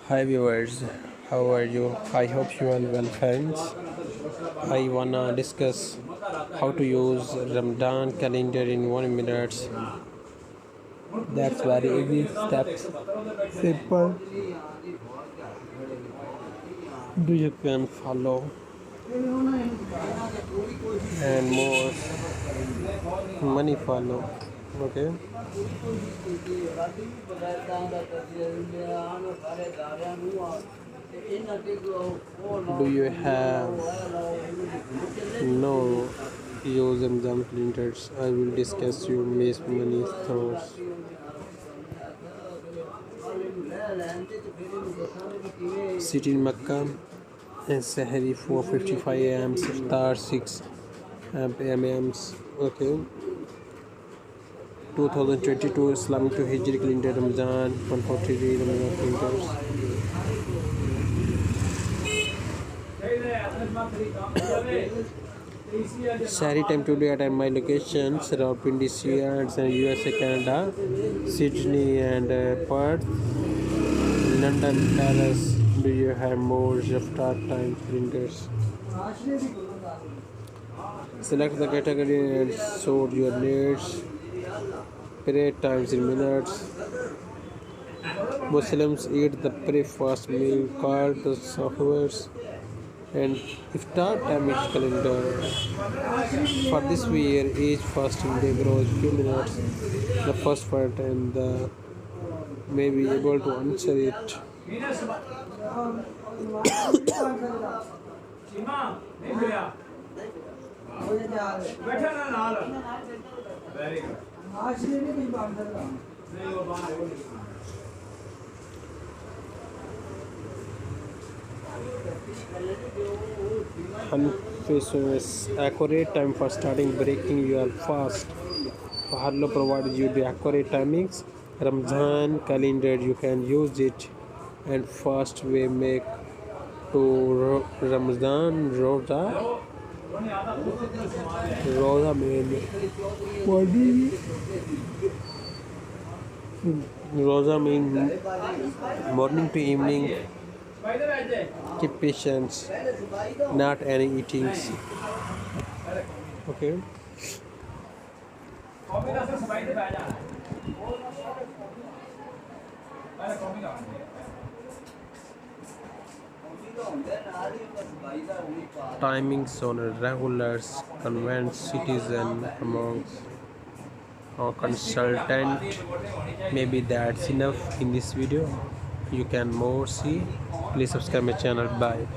Hi viewers, how are you? I hope you are well, friends. I wanna discuss how to use Ramadan calendar in 1 minute. That's very easy steps. Simple. Do you can follow and more money follow. Okay. Do you have no use exam printers? I will discuss your miss money thoughts. Sit in Mecca and Sahari 4:55 a.m. Iftar 6 m.m. Okay. 2022 Islamic to Hijri calendar Ramadan 143 Ramadan calendars. Sahari time today at my locations around Pindi and USA, Canada, Sydney and Perth, London, Paris. Do you have more start time printers? Select the category and sort your needs. Prayer times in minutes. Muslims eat the pre-fast meal called the sahurs and iftar time is calendar. For this year, each fasting day grows few minutes. The first part and the may be able to answer it. Unfaithfulness. Accurate time for starting breaking your fast. Harlo provides you the accurate timings. Ramzan calendar you can use it and fast way make to Ramzan Rosa mean what do you Rosa mean morning to evening. Keep patience, not any eatings. Okay. Timings on regulars, convent citizen amongst or consultant. Maybe that's enough in this video. You can more see. Please subscribe my channel. Bye.